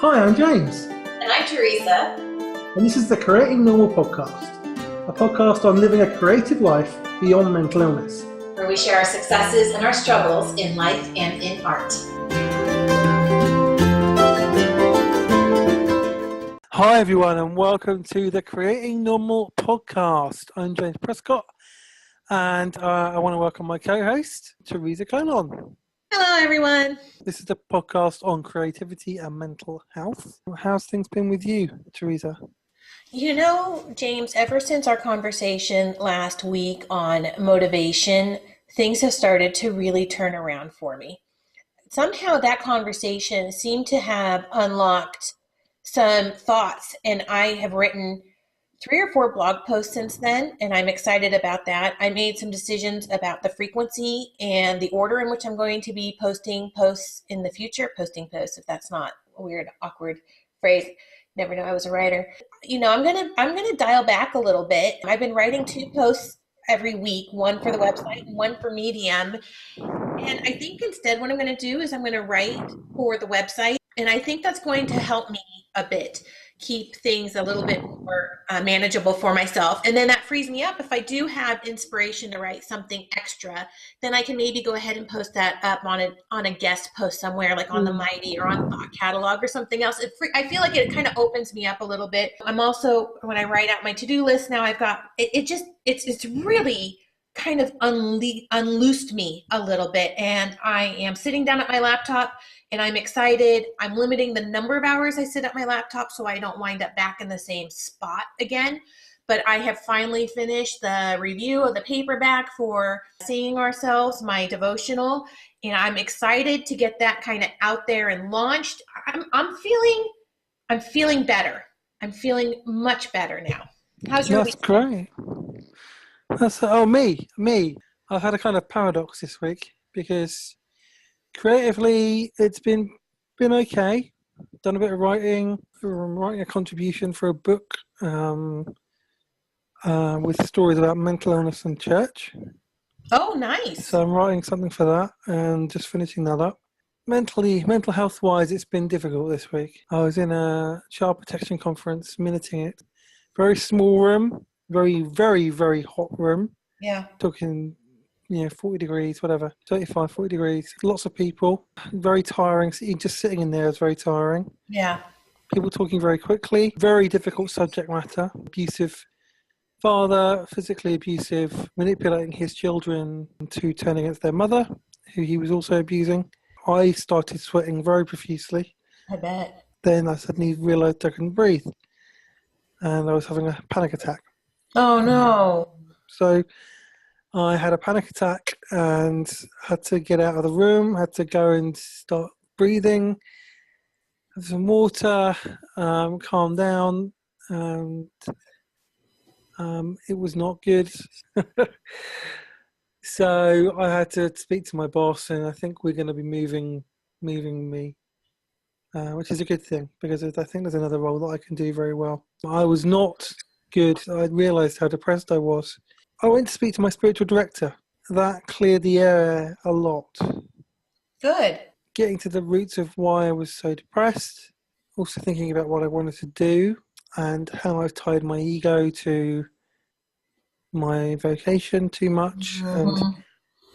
Hi, I'm James. And I'm Teresa. And this is the Creating Normal podcast, a podcast on living a creative life beyond mental illness, where we share our successes and our struggles in life and in art. Hi, everyone, and welcome to the Creating Normal podcast. I'm James Prescott, and I want to welcome my co-host, Teresa Colon. Hello, everyone. This is the podcast on creativity and mental health. How's things been with you, Teresa? You know, James, ever since our conversation last week on motivation, things have started to really turn around for me. Somehow that conversation seemed to have unlocked some thoughts, and I have written 3 or 4 blog posts since then, and I'm excited about that. I made some decisions about the frequency and the order in which I'm going to be posting posts in the future. Posting posts, if that's not a weird, awkward phrase. Never know I was a writer. You know, I'm gonna dial back a little bit. I've been writing 2 posts every week, one for the website and one for Medium. And I think instead what I'm going to do is I'm going to write for the website. And I think that's going to help me a bit, keep things a little bit more manageable for myself. And then that frees me up. If I do have inspiration to write something extra, then I can maybe go ahead and post that up on a guest post somewhere, like on the Mighty or on Thought Catalog or something else. I feel like it kind of opens me up a little bit. I'm also, when I write out my to-do list now, I've got, it's really kind of unloosed me a little bit. And I am sitting down at my laptop and I'm excited. I'm limiting the number of hours I sit at my laptop so I don't wind up back in the same spot again. But I have finally finished the review of the paperback for Seeing Ourselves, my devotional, and I'm excited to get that kind of out there and launched. I'm feeling better. I'm feeling much better now. How's your week? That's great. Me. I've had a kind of paradox this week because creatively it's been okay. Done a bit of writing. I'm writing a contribution for a book with stories about mental illness and church. Oh, nice. So I'm writing something for that and just finishing that up. Mental health wise, it's been difficult this week. I was in a child protection conference, minuting it. Very small room, very, very, very hot room. Yeah. Talking, 40 degrees, whatever, 35, 40 degrees. Lots of people. Very tiring. Just sitting in there is very tiring. Yeah. People talking very quickly. Very difficult subject matter. Abusive father, physically abusive, manipulating his children to turn against their mother, who he was also abusing. I started sweating very profusely. I bet. Then I suddenly realised I couldn't breathe. And I was having a panic attack. Oh, no. So I had a panic attack and had to get out of the room, had to go and start breathing, have some water, calm down, and it was not good. So I had to speak to my boss, and I think we're going to be moving me, which is a good thing because I think there's another role that I can do very well. I was not good. I realised how depressed I was. I went to speak to my spiritual director. That cleared the air a lot. Good. Getting to the roots of why I was so depressed. Also thinking about what I wanted to do and how I've tied my ego to my vocation too much,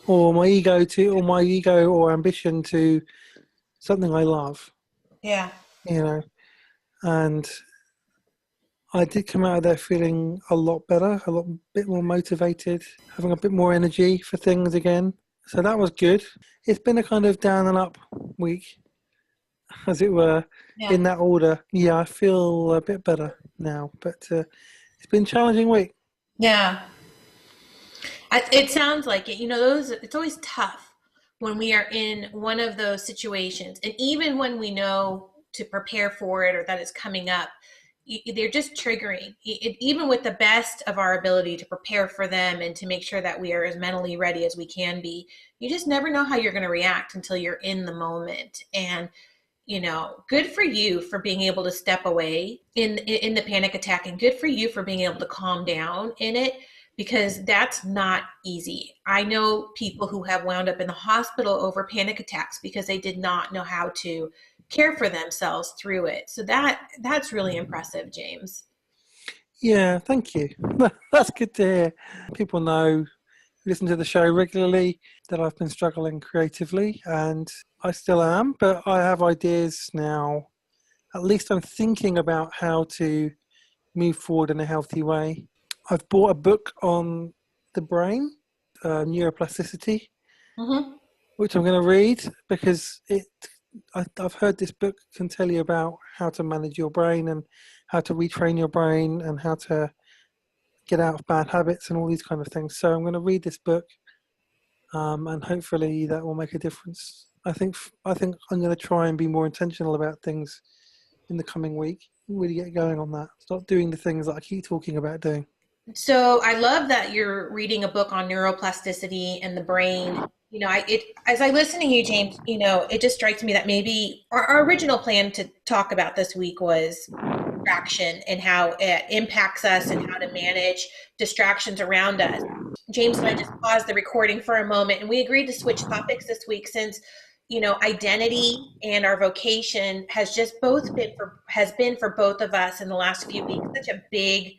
or my ego or ambition to something I love. Yeah. And I did come out of there feeling a lot better, bit more motivated, having a bit more energy for things again. So that was good. It's been a kind of down and up week, as it were, in that order. Yeah, I feel a bit better now, but it's been a challenging week. Yeah. It sounds like it. It's always tough when we are in one of those situations. And even when we know to prepare for it or that it's coming up, they're just triggering. Even with the best of our ability to prepare for them and to make sure that we are as mentally ready as we can be, you just never know how you're going to react until you're in the moment. And, good for you for being able to step away in the panic attack, and good for you for being able to calm down in it, because that's not easy. I know people who have wound up in the hospital over panic attacks because they did not know how to care for themselves through it. So that's really impressive, James. Yeah, thank you. That's good to hear. People know, listen to the show regularly, that I've been struggling creatively, and I still am, but I have ideas now. At least I'm thinking about how to move forward in a healthy way. I've bought a book on the brain, Neuroplasticity, Mm-hmm. which I'm going to read because I've heard this book can tell you about how to manage your brain and how to retrain your brain and how to get out of bad habits and all these kind of things. So I'm going to read this book, and hopefully that will make a difference. I think I'm going to try and be more intentional about things in the coming week. Really get going on that. Stop doing the things that I keep talking about doing. So I love that you're reading a book on neuroplasticity and the brain. As I listen to you, James, it just strikes me that maybe our original plan to talk about this week was distraction and how it impacts us and how to manage distractions around us. James and I just paused the recording for a moment and we agreed to switch topics this week since identity and our vocation has been for both of us in the last few weeks such a big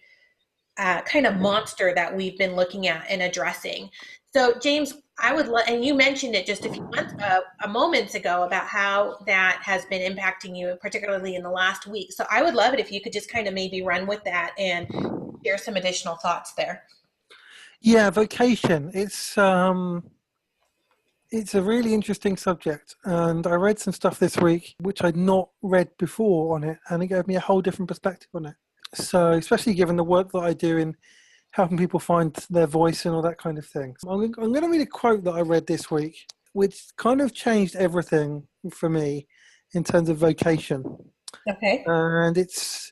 kind of monster that we've been looking at and addressing. So, James, and you mentioned it just a moments ago about how that has been impacting you, particularly in the last week. So, I would love it if you could just kind of maybe run with that and share some additional thoughts there. Yeah, vocation. It's a really interesting subject, and I read some stuff this week which I'd not read before on it, and it gave me a whole different perspective on it. So, especially given the work that I do in helping people find their voice and all that kind of thing. I'm going to read a quote that I read this week, which kind of changed everything for me in terms of vocation. Okay. And it's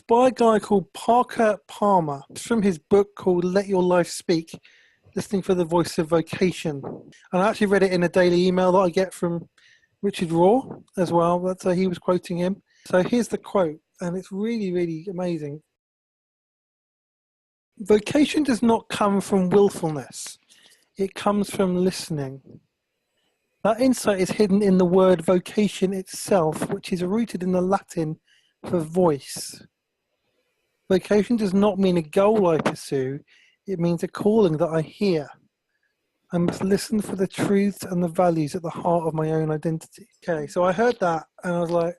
by a guy called Parker Palmer. It's from his book called Let Your Life Speak, Listening for the Voice of Vocation. And I actually read it in a daily email that I get from Richard Raw as well. He was quoting him. So here's the quote, and it's really, really amazing. Vocation does not come from willfulness. It comes from listening. That insight is hidden in the word vocation itself, which is rooted in the Latin for voice. Vocation does not mean a goal I pursue. It means a calling that I hear. I must listen for the truths and the values at the heart of my own identity. Okay, so I heard that and I was like,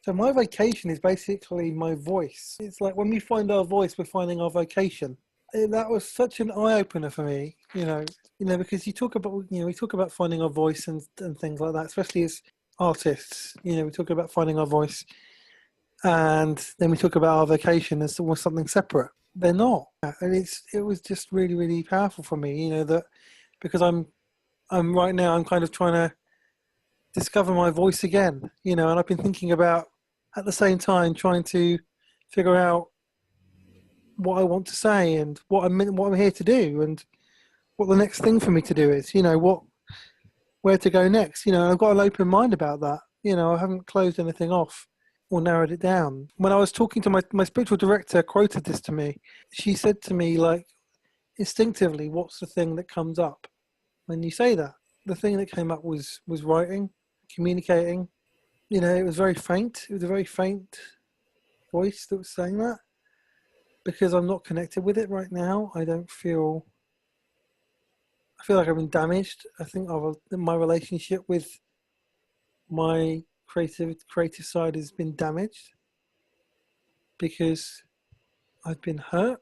so my vocation is basically my voice. It's like when we find our voice, we're finding our vocation. That was such an eye-opener for me, because we talk about finding our voice and things like that, especially as artists. We talk about finding our voice, and then we talk about our vocation as almost something separate. They're not, and it was just really, really powerful for me. That because I'm right now I'm kind of trying to discover my voice again. And I've been thinking about at the same time trying to figure out what I want to say and what I'm here to do and what the next thing for me to do is, where to go next. I've got an open mind about that. I haven't closed anything off or narrowed it down. When I was talking to my spiritual director quoted this to me. She said to me, like, instinctively, what's the thing that comes up when you say that? The thing that came up was writing, communicating. It was very faint. It was a very faint voice that was saying that. Because I'm not connected with it right now, I feel like I've been damaged. I think my relationship with my creative side has been damaged because I've been hurt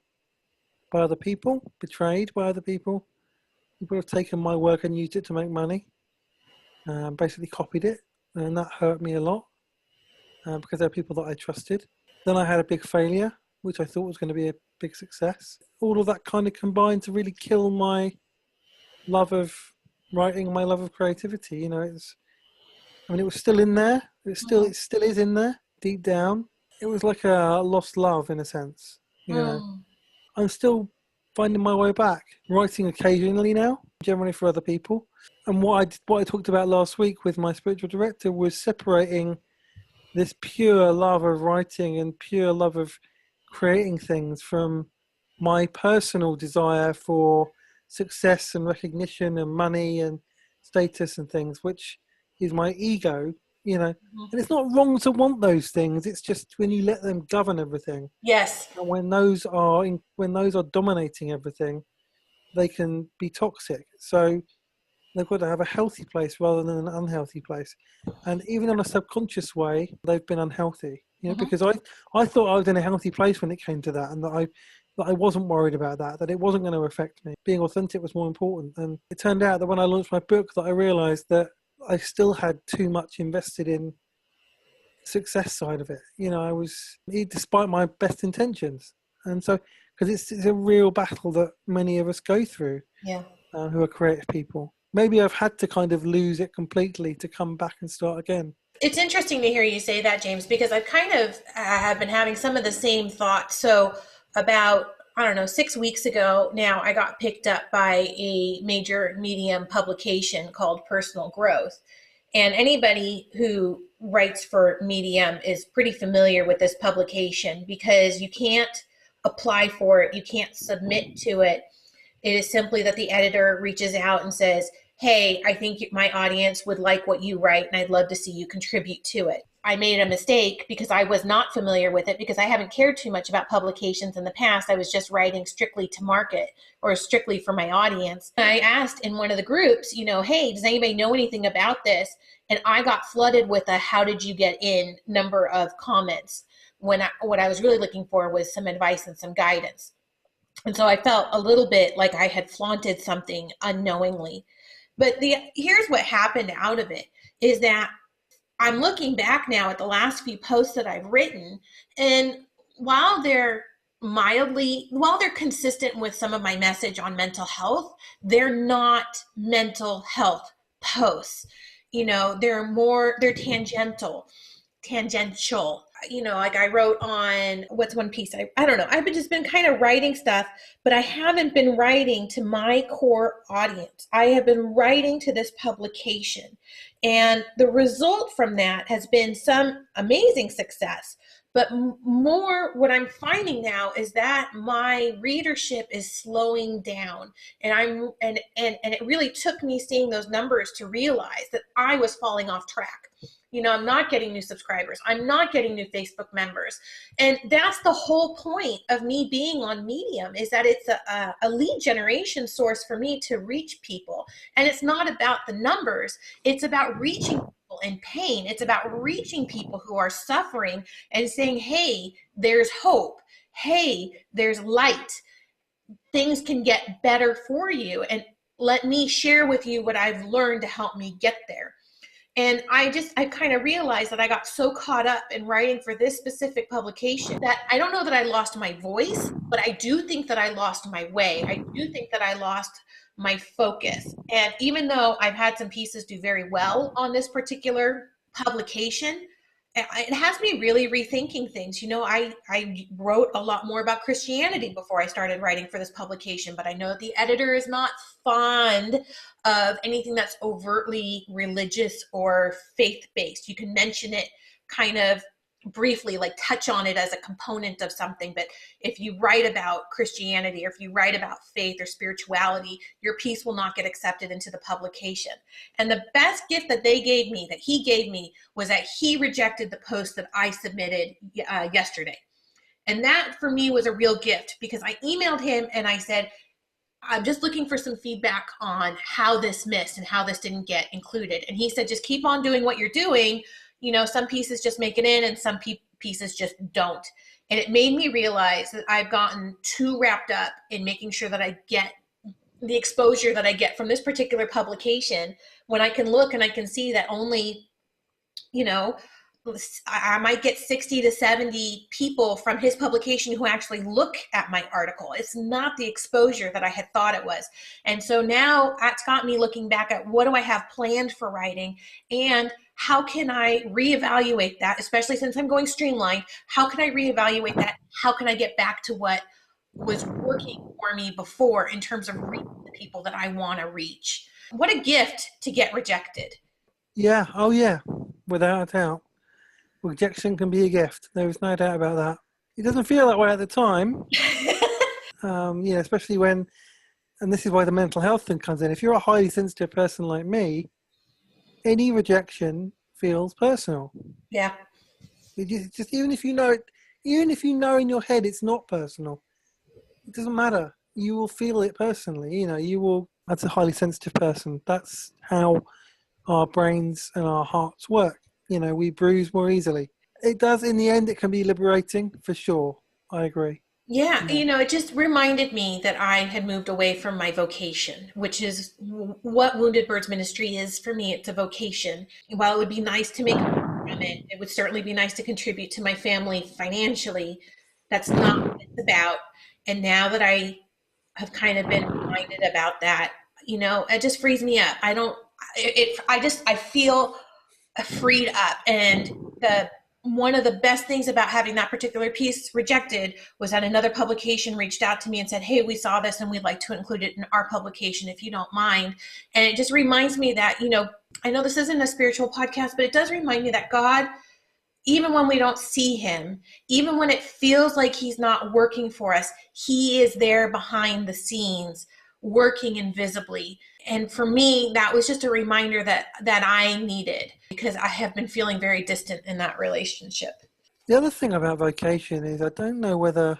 by other people, betrayed by other people. People have taken my work and used it to make money, basically copied it, and that hurt me a lot because they're people that I trusted. Then I had a big failure, which I thought was going to be a big success. All of that kind of combined to really kill my love of writing, my love of creativity. It was still in there. It still is in there deep down. It was like a lost love in a sense. I'm still finding my way back, writing occasionally now, generally for other people. And what I talked about last week with my spiritual director was separating this pure love of writing and pure love of creating things from my personal desire for success and recognition and money and status and things, which is my ego, you know. Mhm. And it's not wrong to want those things. It's just when you let them govern everything, Yes. and when those are dominating everything, they can be toxic. So they've got to have a healthy place rather than an unhealthy place. And even in a subconscious way, they've been unhealthy. You know, Mhm. because I thought I was in a healthy place when it came to that, and that I wasn't worried about that it wasn't going to affect me. Being authentic was more important. And it turned out that when I launched my book, that I realized that I still had too much invested in success side of it. You know, I was, despite my best intentions. And so, because it's a real battle that many of us go through, Yeah. who are creative people. Maybe I've had to kind of lose it completely to come back and start again. It's interesting to hear you say that, James, because I've kind of have been having some of the same thoughts. So about, I don't know, 6 weeks ago now, I got picked up by a major medium publication called Personal Growth. And anybody who writes for Medium is pretty familiar with this publication because you can't apply for it, you can't submit to it. It is simply that the editor reaches out and says, hey, I think my audience would like what you write, and I'd love to see you contribute to it. I made a mistake because I was not familiar with it, because I haven't cared too much about publications in the past. I was just writing strictly to market or strictly for my audience. And I asked in one of the groups, hey, does anybody know anything about this? And I got flooded with a how did you get in number of comments, when what I was really looking for was some advice and some guidance. And so I felt a little bit like I had flaunted something unknowingly. But here's what happened out of it is that I'm looking back now at the last few posts that I've written, and while they're consistent with some of my message on mental health, they're not mental health posts. They're tangential. Like I wrote on, what's one piece? I don't know. I've just been kind of writing stuff, but I haven't been writing to my core audience. I have been writing to this publication. And the result from that has been some amazing success. But more, what I'm finding now is that my readership is slowing down. And it really took me seeing those numbers to realize that I was falling off track. I'm not getting new subscribers. I'm not getting new Facebook members. And that's the whole point of me being on Medium, is that it's a lead generation source for me to reach people. And it's not about the numbers. It's about reaching people in pain. It's about reaching people who are suffering and saying, hey, there's hope. Hey, there's light. Things can get better for you. And let me share with you what I've learned to help me get there. And I kind of realized that I got so caught up in writing for this specific publication that I don't know that I lost my voice, but I do think that I lost my way. I do think that I lost my focus. And even though I've had some pieces do very well on this particular publication, it has me really rethinking things. I wrote a lot more about Christianity before I started writing for this publication, but I know that the editor is not fond of anything that's overtly religious or faith-based. You can mention it kind of briefly, like touch on it as a component of something, but if you write about Christianity or if you write about faith or spirituality, your piece will not get accepted into the publication. And the best gift that he gave me, was that he rejected the post that I submitted yesterday. And that for me was a real gift, because I emailed him and I said, I'm just looking for some feedback on how this missed and how this didn't get included. And he said, just keep on doing what you're doing. Some pieces just make it in and some pieces just don't. And it made me realize that I've gotten too wrapped up in making sure that I get the exposure that I get from this particular publication, when I can look and I can see that only, I might get 60 to 70 people from his publication who actually look at my article. It's not the exposure that I had thought it was. And so now it's got me looking back at what do I have planned for writing, and how can I reevaluate that, especially since I'm going streamlined. How can I reevaluate that? How can I get back to what was working for me before in terms of reaching the people that I want to reach? What a gift to get rejected. Yeah. Oh, yeah. Without a doubt. Rejection can be a gift. There is no doubt about that. It doesn't feel that way at the time. Especially when, and this is why the mental health thing comes in. If you're a highly sensitive person like me, any rejection feels personal. Yeah. Just even if you know it, even if you know in your head it's not personal, it doesn't matter. You will feel it personally. You will. That's a highly sensitive person. That's how our brains and our hearts work. We bruise more easily. It does. In the end, it can be liberating for sure. I agree. Yeah, it just reminded me that I had moved away from my vocation, which is what Wounded Birds Ministry is for me. It's a vocation. While it would be nice to make money from it, it would certainly be nice to contribute to my family financially. That's not what it's about. And now that I have kind of been reminded about that, it just frees me up. I feel freed up. And the one of the best things about having that particular piece rejected was that another publication reached out to me and said, hey, we saw this and we'd like to include it in our publication if you don't mind. And it just reminds me that, I know this isn't a spiritual podcast, but it does remind me that God, even when we don't see him, even when it feels like he's not working for us, he is there behind the scenes, working invisibly. And for me, that was just a reminder that I needed, because I have been feeling very distant in that relationship. The other thing about vocation is I don't know whether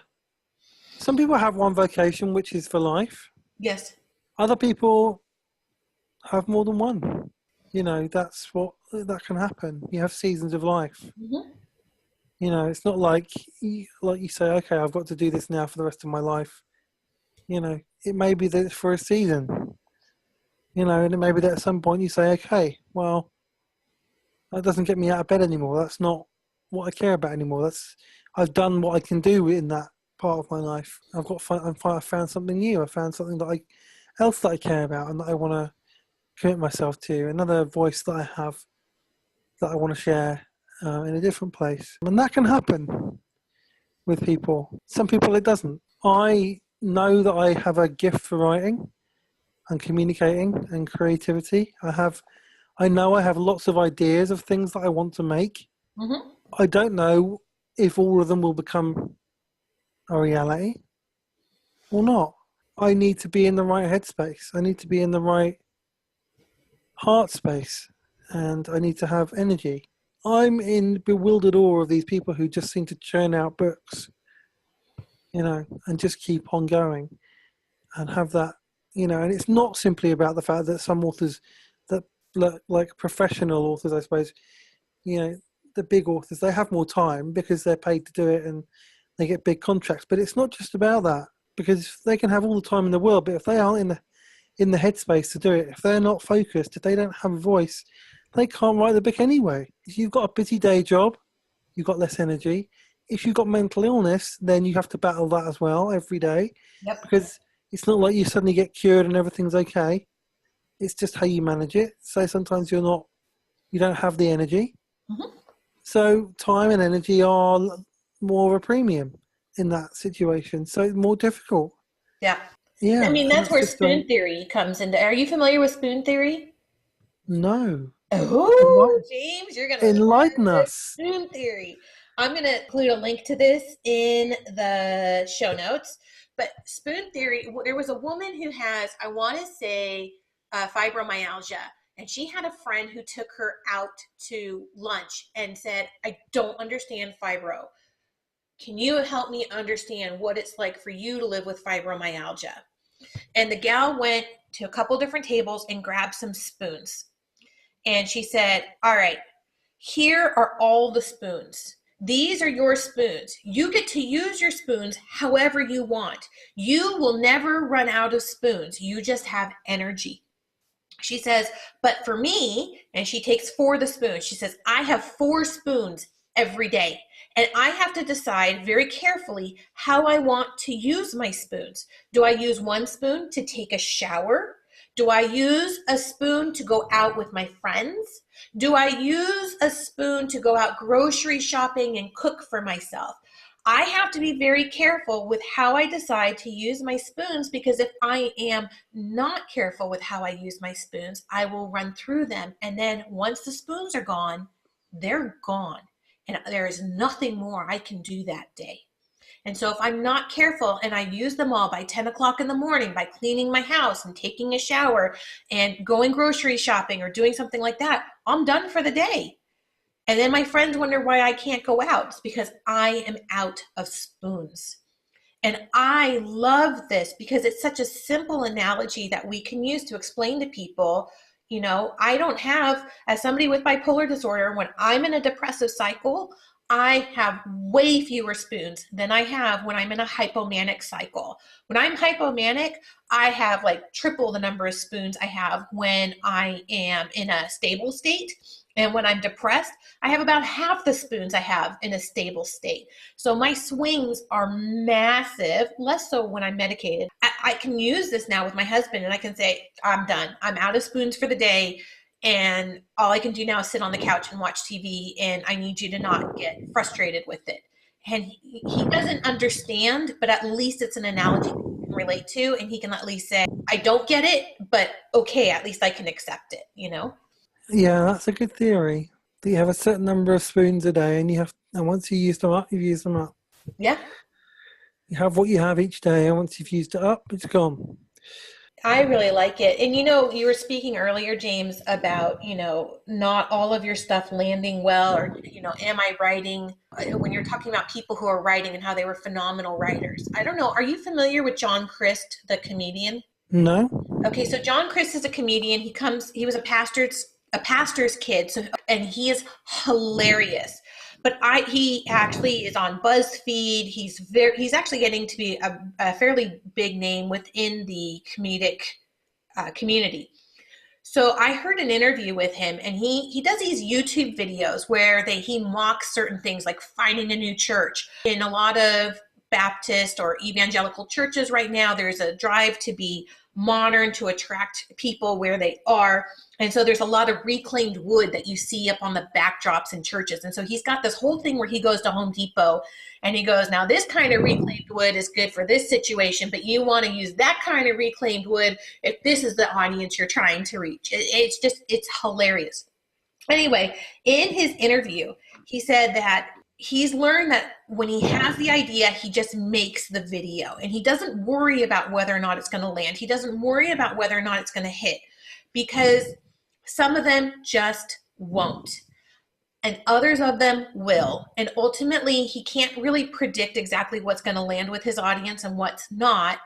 some people have one vocation, which is for life. Yes. Other people have more than one. That can happen. You have seasons of life. Mm-hmm. It's not like you say, okay, I've got to do this now for the rest of my life. It may be that it's for a season. And it may be that at some point you say, okay, well, that doesn't get me out of bed anymore. That's not what I care about anymore. I've done what I can do in that part of my life. I found something new. I found something else that I care about and that I want to commit myself to. Another voice that I have that I want to share in a different place. And that can happen with people. Some people it doesn't. I know that I have a gift for writing and communicating and creativity. I know I have lots of ideas of things that I want to make. Mm-hmm. I don't know if all of them will become a reality or not. I need to be in the right headspace. I need to be in the right heart space, and I need to have energy. I'm in bewildered awe of these people who just seem to churn out books, and just keep on going and have that, and it's not simply about the fact that some authors that like professional authors, I suppose, the big authors, they have more time because they're paid to do it and they get big contracts. But it's not just about that, because they can have all the time in the world, but if they aren't in the headspace to do it, if they're not focused, if they don't have a voice, they can't write the book anyway. If you've got a busy day job, you've got less energy. If you've got mental illness, then you have to battle that as well every day. Yep. Because it's not like you suddenly get cured and everything's okay. It's just how you manage it. So sometimes you don't have the energy. Mm-hmm. So time and energy are more of a premium in that situation. So it's more difficult. Yeah. Yeah. I mean, that's where spoon theory comes into. Are you familiar with spoon theory? No. Oh, James, you're going to enlighten us. Spoon theory. I'm going to include a link to this in the show notes. But spoon theory, there was a woman who has, I want to say, fibromyalgia. And she had a friend who took her out to lunch and said, I don't understand fibro. Can you help me understand what it's like for you to live with fibromyalgia? And the gal went to a couple different tables and grabbed some spoons. And she said, all right, here are all the spoons. These are your spoons. You get to use your spoons however you want. You will never run out of spoons. You just have energy. She says, but for me, and she takes 4 of the spoons. She says, I have 4 spoons every day. And I have to decide very carefully how I want to use my spoons. Do I use 1 spoon to take a shower? Do I use a spoon to go out with my friends? Do I use a spoon to go out grocery shopping and cook for myself? I have to be very careful with how I decide to use my spoons, because if I am not careful with how I use my spoons, I will run through them. And then once the spoons are gone, they're gone. And there is nothing more I can do that day. And so if I'm not careful and I use them all by 10 o'clock in the morning by cleaning my house and taking a shower and going grocery shopping or doing something like that, I'm done for the day. And then my friends wonder why I can't go out. It's because I am out of spoons. And I love this because it's such a simple analogy that we can use to explain to people, I don't have, as somebody with bipolar disorder, when I'm in a depressive cycle, I have way fewer spoons than I have when I'm in a hypomanic cycle. When I'm hypomanic, I have like triple the number of spoons I have when I am in a stable state. And when I'm depressed, I have about half the spoons I have in a stable state. So my swings are massive, less so when I'm medicated. I can use this now with my husband and I can say, I'm done. I'm out of spoons for the day. And all I can do now is sit on the couch and watch TV, and I need you to not get frustrated with it. And he doesn't understand, but at least it's an analogy he can relate to, and he can at least say, I don't get it, but okay, at least I can accept it, Yeah, that's a good theory. That you have a certain number of spoons a day, and once you use them up, you've used them up. Yeah. You have what you have each day, and once you've used it up, it's gone. I really like it. And you were speaking earlier, James, about, not all of your stuff landing well, or, am I writing, when you're talking about people who are writing and how they were phenomenal writers. I don't know. Are you familiar with John Crist, the comedian? No? Okay, so John Crist is a comedian. He was a pastor's kid, and he is hilarious. But he actually is on BuzzFeed. He's actually getting to be a fairly big name within the comedic community. So I heard an interview with him, and he does these YouTube videos where he mocks certain things like finding a new church. In a lot of Baptist or evangelical churches right now, there's a drive to be modern, to attract people where they are. And so there's a lot of reclaimed wood that you see up on the backdrops in churches. And so he's got this whole thing where he goes to Home Depot and he goes, now this kind of reclaimed wood is good for this situation, but you want to use that kind of reclaimed wood if this is the audience you're trying to reach. It's hilarious. Anyway, in his interview, he said that he's learned that when he has the idea, he just makes the video, and he doesn't worry about whether or not it's going to land. He doesn't worry about whether or not it's going to hit, because some of them just won't, and others of them will. And ultimately, he can't really predict exactly what's going to land with his audience and what's not.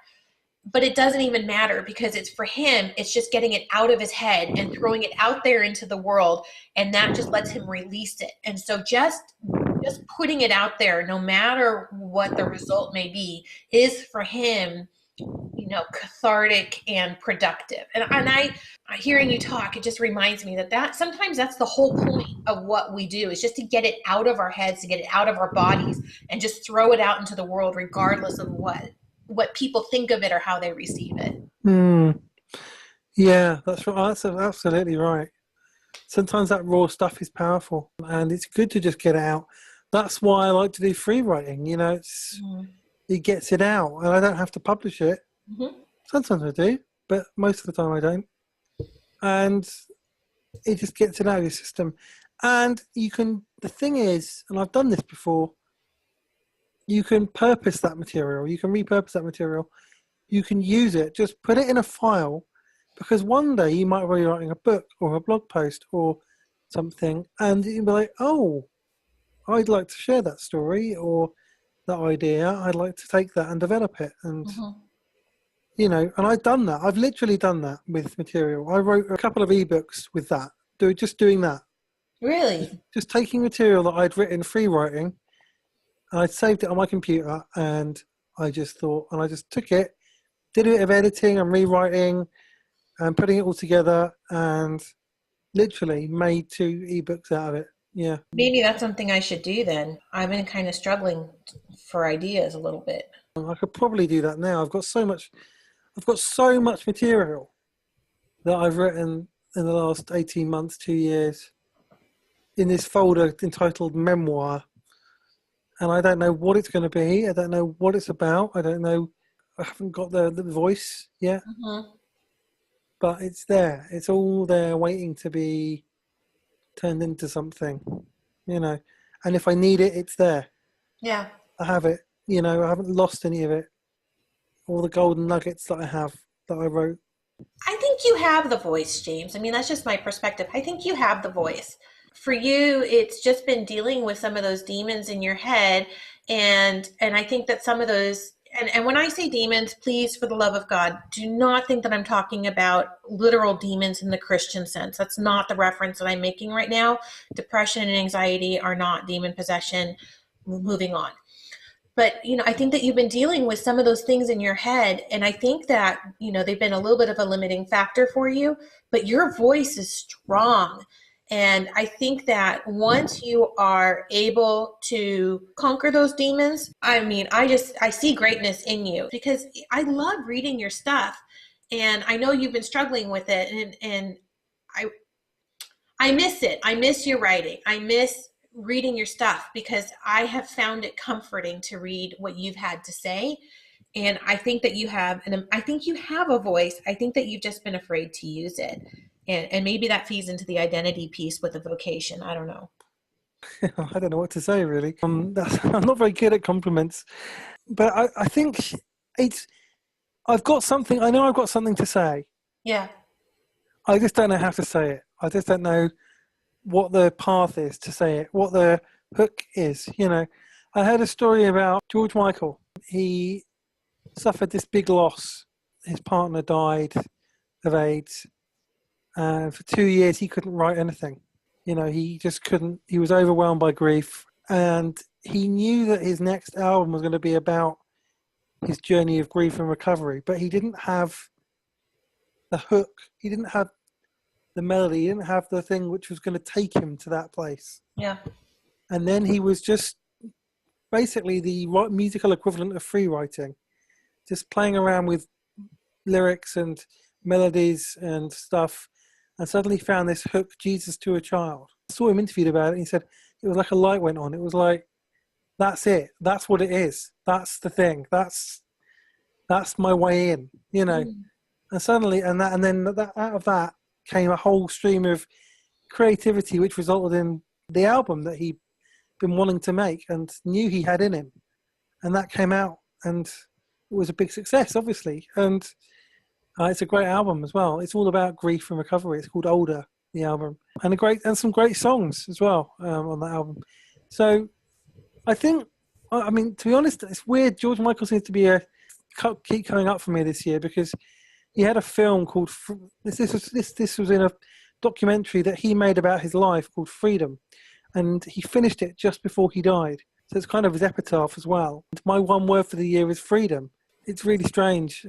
But it doesn't even matter, because it's for him, it's just getting it out of his head and throwing it out there into the world. And that just lets him release it. And so just putting it out there, no matter what the result may be, is for him, cathartic and productive. And I hearing you talk, it just reminds me that sometimes that's the whole point of what we do, is just to get it out of our heads, to get it out of our bodies, and just throw it out into the world, regardless of what people think of it or how they receive it. Yeah, that's right. That's absolutely right. Sometimes that raw stuff is powerful, and it's good to just get it out. That's why I like to do free writing. It gets it out, and I don't have to publish it. Mm-hmm. Sometimes I do, but most of the time I don't. And it just gets it out of your system. And the thing is, and I've done this before, you can purpose that material. You can repurpose that material. You can use it. Just put it in a file, because one day you might be writing a book or a blog post or something, and you'll be like, oh, I'd like to share that story or that idea. I'd like to take that and develop it. And, and I've done that. I've literally done that with material. I wrote a couple of ebooks with that, just doing that. Really? Just taking material that I'd written, free writing, and I saved it on my computer, and I just took it, did a bit of editing and rewriting and putting it all together, and literally made 2 ebooks out of it. Yeah. Maybe that's something I should do then. I've been kind of struggling for ideas a little bit. I could probably do that now. I've got so much material that I've written in the last 18 months, 2 years, in this folder entitled Memoir. And I don't know what it's going to be. I don't know what it's about. I don't know. I haven't got the voice yet. But it's there. It's all there waiting to be turned into something, And if I need it, it's there. Yeah. I have it. I haven't lost any of it. All the golden nuggets that I have, that I wrote. I think you have the voice, James. I mean, that's just my perspective. I think you have the voice. for you, it's just been dealing with some of those demons in your head. And I think that some of those, and when I say demons, please, for the love of God, do not think that I'm talking about literal demons in the Christian sense. That's not the reference that I'm making right now. Depression and anxiety are not demon possession. Moving on. But, I think that you've been dealing with some of those things in your head. And I think that, they've been a little bit of a limiting factor for you, but your voice is strong. And I think that once you are able to conquer those demons, I see greatness in you, because I love reading your stuff. And I know you've been struggling with it. And I miss it. I miss your writing. I miss reading your stuff, because I have found it comforting to read what you've had to say. And I think that you have a voice. I think that you've just been afraid to use it. And maybe that feeds into the identity piece with the vocation. I don't know. I don't know what to say, really. I'm not very good at compliments, but I think I've got something. I know I've got something to say. Yeah. I just don't know how to say it. I just don't know what the path is to say it, what the hook is. I heard a story about George Michael. He suffered this big loss. His partner died of AIDS. And for 2 years, he couldn't write anything. He just couldn't. He was overwhelmed by grief. And he knew that his next album was going to be about his journey of grief and recovery. But he didn't have the hook. He didn't have the melody. He didn't have the thing which was going to take him to that place. Yeah. And then he was just basically the musical equivalent of free writing, just playing around with lyrics and melodies and stuff, and suddenly found this hook, Jesus to a Child. I saw him interviewed about it, and he said it was like a light went on. It was like, that's it. That's what it is. That's the thing. That's my way in, And suddenly, and then out of that came a whole stream of creativity, which resulted in the album that he'd been wanting to make and knew he had in him. And that came out, and it was a big success, obviously. And it's a great album as well. It's all about grief and recovery. It's called Older, the album, and some great songs as well on that album. So I think, to be honest, it's weird. George Michael seems to keep coming up for me this year, because he had a film called this was in a documentary that he made about his life called Freedom, and he finished it just before he died. So it's kind of his epitaph as well. My one word for the year is freedom. It's really strange.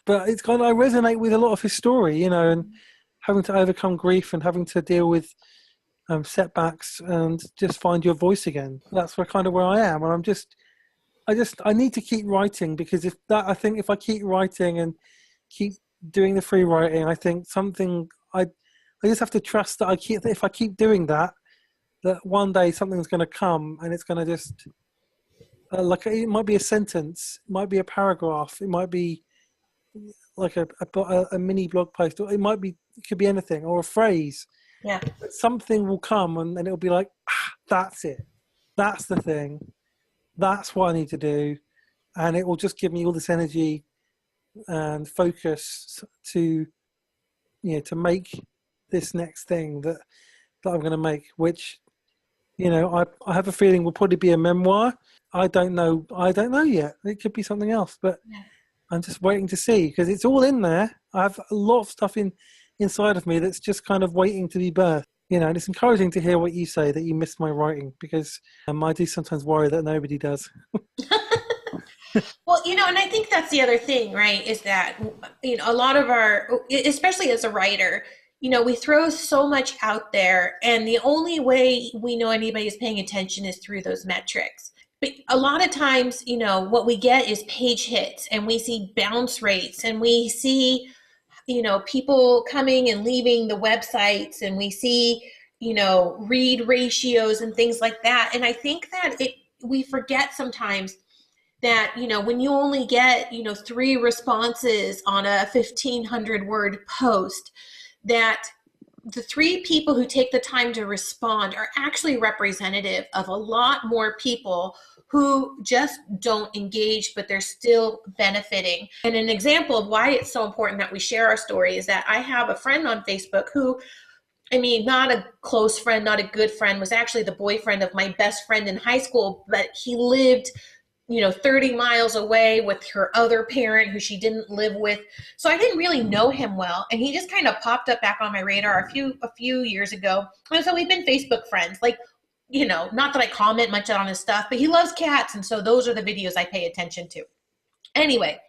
But it's I resonate with a lot of his story, and having to overcome grief and having to deal with setbacks and just find your voice again. That's where I am. And I need to keep writing, because I think if I keep writing and keep doing the free writing, I think I just have to trust that if I keep doing that one day something's going to come, and it's going to just it might be a sentence, it might be a paragraph, it might be like a mini blog post, or it could be anything, or a phrase. Yeah. Something will come, and it'll be like, that's it. That's the thing. That's what I need to do. And it will just give me all this energy and focus to make this next thing that I'm going to make, which, I have a feeling will probably be a memoir. I don't know yet. It could be something else, but yeah. I'm just waiting to see, because it's all in there. I have a lot of stuff inside of me that's just kind of waiting to be birthed. And it's encouraging to hear what you say, that you miss my writing, because I do sometimes worry that nobody does. Well, and I think that's the other thing, right, is that, a lot of especially as a writer, we throw so much out there, and the only way we know anybody is paying attention is through those metrics. But a lot of times, what we get is page hits, and we see bounce rates, and we see, people coming and leaving the websites, and we see, read ratios and things like that. And I think that we forget sometimes that, when you only get, 3 responses on a 1,500 word post, that the 3 people who take the time to respond are actually representative of a lot more people who just don't engage, but they're still benefiting. And an example of why it's so important that we share our story is that I have a friend on Facebook who I mean, not a close friend, not a good friend, was actually the boyfriend of my best friend in high school, but he lived 30 miles away with her other parent who she didn't live with. So I didn't really know him well. And he just kind of popped up back on my radar a few years ago. And so we've been Facebook friends. Like, not that I comment much on his stuff, but he loves cats. And so those are the videos I pay attention to. Anyway,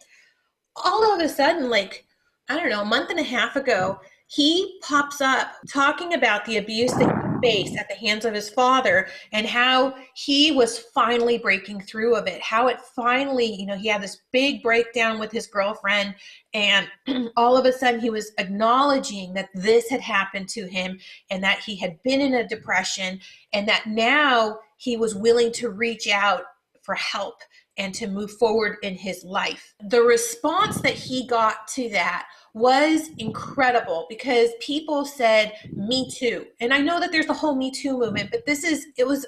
all of a sudden, like, I don't know, a month and a half ago, he pops up talking about the abuse that he faced at the hands of his father and how he was finally breaking through of it, how it finally, he had this big breakdown with his girlfriend, and all of a sudden he was acknowledging that this had happened to him and that he had been in a depression and that now he was willing to reach out for help and to move forward in his life. The response that he got to that was incredible because people said, "Me too." And I know that there's the whole Me Too movement, but it was,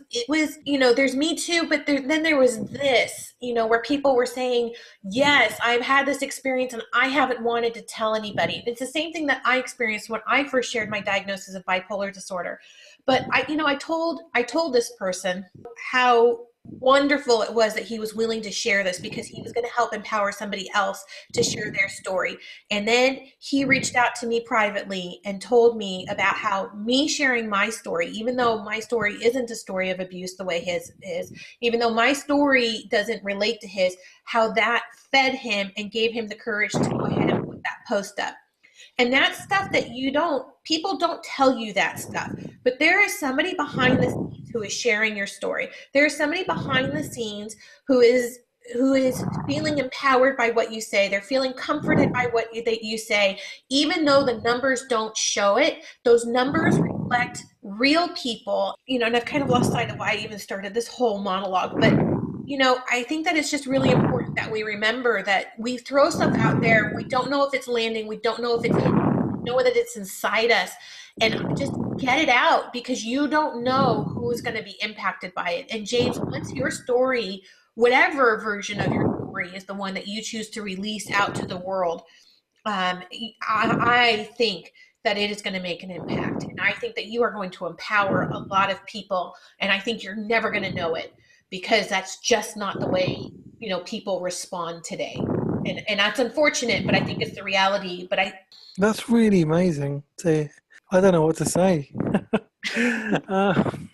there's Me Too, but then there was this, where people were saying, "Yes, I've had this experience and I haven't wanted to tell anybody." It's the same thing that I experienced when I first shared my diagnosis of bipolar disorder. But I told this person how wonderful it was that he was willing to share this because he was going to help empower somebody else to share their story. And then he reached out to me privately and told me about how me sharing my story, even though my story isn't a story of abuse the way his is, even though my story doesn't relate to his, how that fed him and gave him the courage to go ahead and put that post up. And that's stuff that people don't tell you that stuff. But there is somebody behind the scenes who is sharing your story. There is somebody behind the scenes who is feeling empowered by what you say. They're feeling comforted by what you say. Even though the numbers don't show it, those numbers reflect real people. And I've kind of lost sight of why I even started this whole monologue. But I think that it's just really important that we remember that we throw stuff out there. We don't know if it's landing. We don't know if it's hitting. We know that it's inside us. And just get it out because you don't know who's going to be impacted by it. And James, once your story, whatever version of your story is the one that you choose to release out to the world, I think that it is going to make an impact. And I think that you are going to empower a lot of people. And I think you're never going to know it because that's just not the way, people respond today. And that's unfortunate, but I think it's the reality. That's really amazing. I don't know what to say. And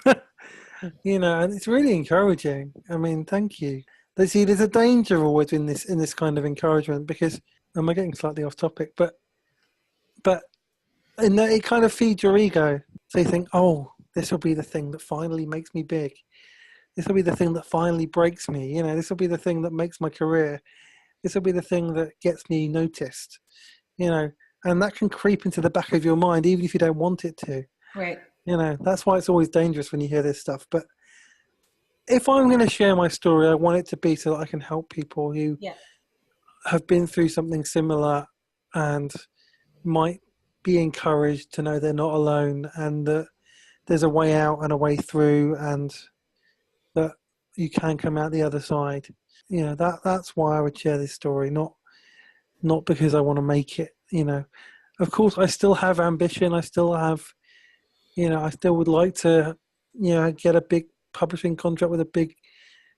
it's really encouraging. I mean, thank you. See, there's a danger always in this kind of encouragement because am I getting slightly off topic? But in that it kind of feeds your ego. So you think, oh, this will be the thing that finally makes me big. This will be the thing that finally breaks me. This will be the thing that makes my career. This will be the thing that gets me noticed. And that can creep into the back of your mind, even if you don't want it to. Right. That's why it's always dangerous when you hear this stuff. But if I'm going to share my story, I want it to be so that I can help people who have been through something similar and might be encouraged to know they're not alone and that there's a way out and a way through and that you can come out the other side. That's why I would share this story, not because I want to make it, Of course, I still have ambition. I still have, I still would like to, get a big publishing contract with a big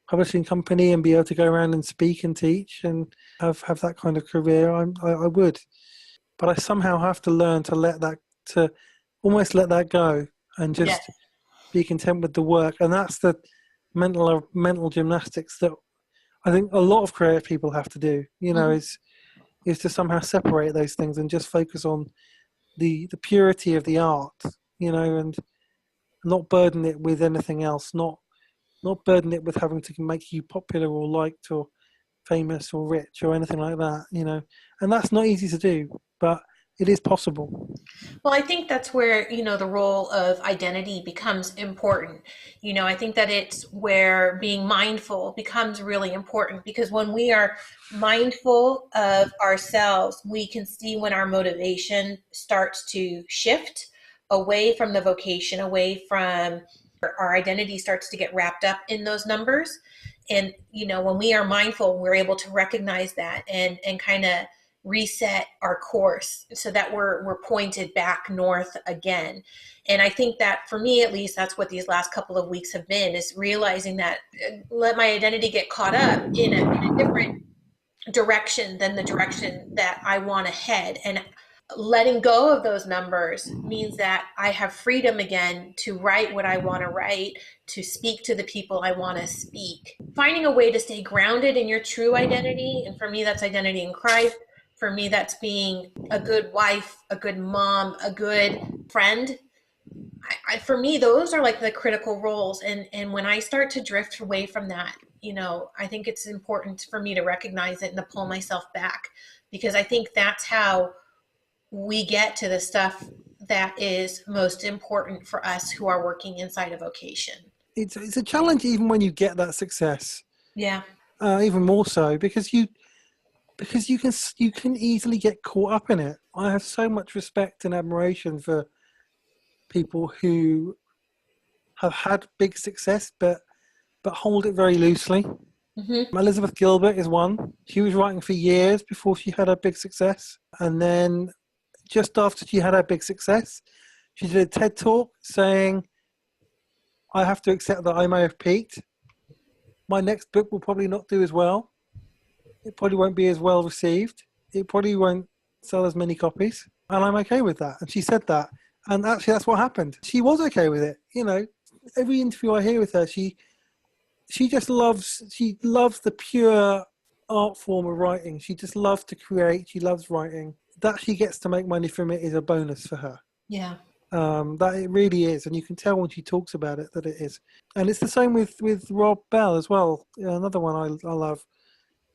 publishing company and be able to go around and speak and teach and have that kind of career. I would, but I somehow have to learn to almost let that go and just be content with the work. And that's the mental gymnastics that I think a lot of creative people have to do, is to somehow separate those things and just focus on the purity of the art, and not burden it with anything else, not burden it with having to make you popular or liked or famous or rich or anything like that, and that's not easy to do, but it is possible. Well, I think that's where, the role of identity becomes important. I think that it's where being mindful becomes really important because when we are mindful of ourselves, we can see when our motivation starts to shift away from the vocation, away from our identity starts to get wrapped up in those numbers. And, when we are mindful, we're able to recognize that and kind of reset our course so that we're pointed back north again. And I think that for me, at least, that's what these last couple of weeks have been, is realizing that let my identity get caught up in a different direction than the direction that I want to head. And letting go of those numbers means that I have freedom again to write what I want to write, to speak to the people I want to speak. Finding a way to stay grounded in your true identity. And for me, that's identity in Christ. For me, that's being a good wife, a good mom, a good friend. For me, those are like the critical roles. And when I start to drift away from that, I think it's important for me to recognize it and to pull myself back, because I think that's how we get to the stuff that is most important for us who are working inside of Vocation. It's a challenge even when you get that success. Yeah. Even more so because you can easily get caught up in it. I have so much respect and admiration for people who have had big success but hold it very loosely. Mm-hmm. Elizabeth Gilbert is one. She was writing for years before she had her big success, and then just after she had her big success, she did a TED talk saying, I have to accept that I may have peaked. My next book will probably not do as well. It probably won't be as well received. It probably won't sell as many copies. And I'm okay with that. And she said that. And actually, that's what happened. She was okay with it. Every interview I hear with her, she loves the pure art form of writing. She just loves to create. She loves writing. That she gets to make money from it is a bonus for her. Yeah. That it really is, and you can tell when she talks about it that it is. And it's the same with Rob Bell as well. Another one I love.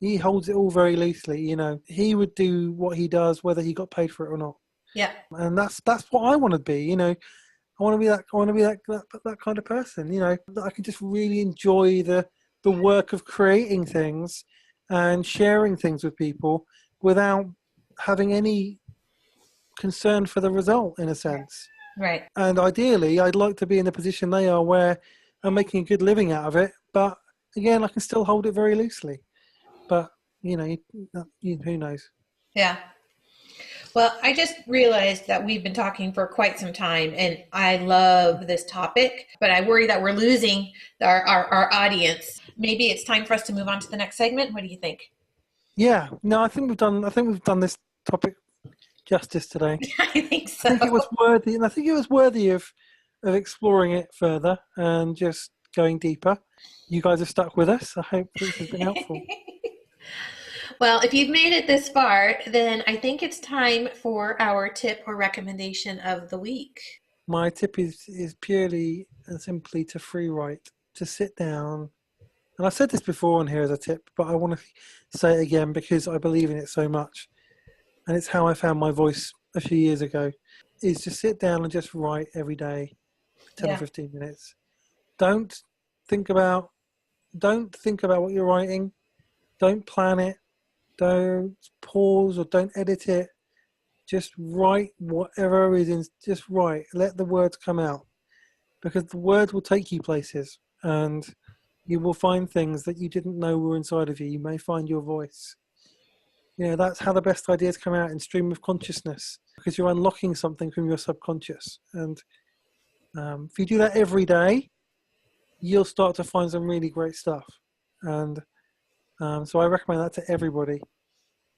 He holds it all very loosely. He would do what he does whether he got paid for it or not. Yeah. And that's what I want to be. I want to be that kind of person. That I can just really enjoy the work of creating things and sharing things with people without having any concern for the result, in a sense. Right. And ideally, I'd like to be in the position they are, where I'm making a good living out of it. But again, I can still hold it very loosely. But who knows? Yeah. Well, I just realized that we've been talking for quite some time, and I love this topic, but I worry that we're losing our audience. Maybe it's time for us to move on to the next segment. What do you think? Yeah. No, I think we've done this topic justice today. I think so. I think it was worthy of exploring it further and just going deeper. You guys have stuck with us. I hope this has been helpful. Well, if you've made it this far, then I think it's time for our tip or recommendation of the week. My tip is purely and simply to free write, to sit down. And I've said this before on here as a tip, but I want to say it again because I believe in it so much. And it's how I found my voice a few years ago, is to sit down and just write every day for 10 or 15 minutes. Don't think about what you're writing. Don't plan it. Don't pause or don't edit it. Just write whatever is in. Just write. Let the words come out, because the words will take you places, and you will find things that you didn't know were inside of you. You may find your voice. That's how the best ideas come out, in stream of consciousness, because you're unlocking something from your subconscious. And if you do that every day, you'll start to find some really great stuff. And so I recommend that to everybody,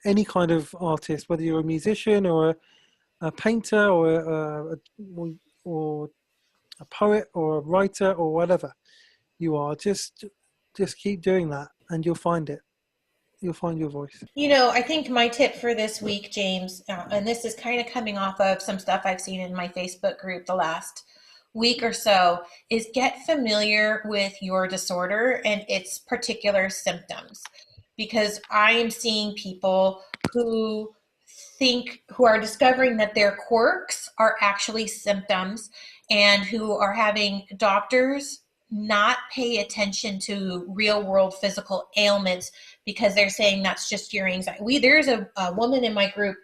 any kind of artist, whether you're a musician or a painter or a poet or a writer or whatever you are. Just keep doing that, and you'll find it. You'll find your voice. I think my tip for this week, James, and this is kind of coming off of some stuff I've seen in my Facebook group the last week or so, is get familiar with your disorder and its particular symptoms. Because I am seeing people who are discovering that their quirks are actually symptoms, and who are having doctors not pay attention to real world physical ailments because they're saying that's just your anxiety. There's a woman in my group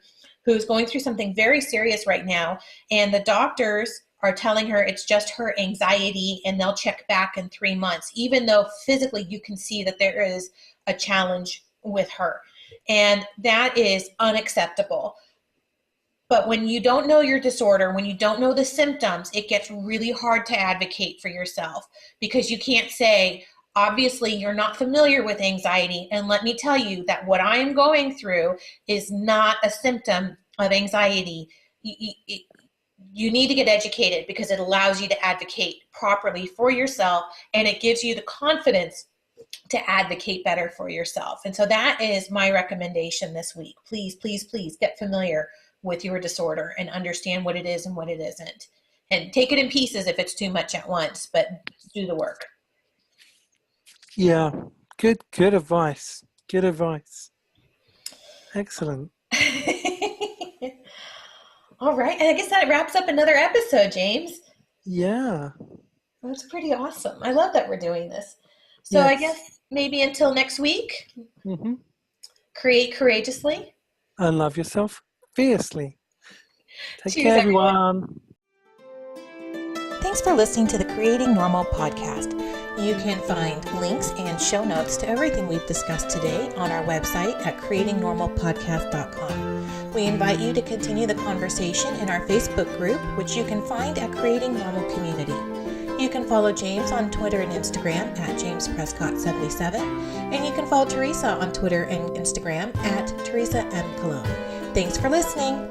who's going through something very serious right now, and the doctors are telling her it's just her anxiety and they'll check back in 3 months, even though physically you can see that there is a challenge with her. And that is unacceptable. But when you don't know your disorder, when you don't know the symptoms, it gets really hard to advocate for yourself, because you can't say, obviously, you're not familiar with anxiety. And let me tell you that what I am going through is not a symptom of anxiety. You need to get educated, because it allows you to advocate properly for yourself, and it gives you the confidence to advocate better for yourself. And so that is my recommendation this week. Please, please, please get familiar with your disorder and understand what it is and what it isn't. And take it in pieces if it's too much at once, but do the work. Yeah, good advice. Good advice. Excellent. All right. And I guess that wraps up another episode, James. Yeah. That's pretty awesome. I love that we're doing this. So yes. I guess maybe until next week, create courageously. And love yourself fiercely. Take Cheers, care, everyone. Thanks for listening to the Creating Normal podcast. You can find links and show notes to everything we've discussed today on our website at creatingnormalpodcast.com. We invite you to continue the conversation in our Facebook group, which you can find at Creating Normal Community. You can follow James on Twitter and Instagram at JamesPrescott77, and you can follow Teresa on Twitter and Instagram at Teresa M. Cologne. Thanks for listening.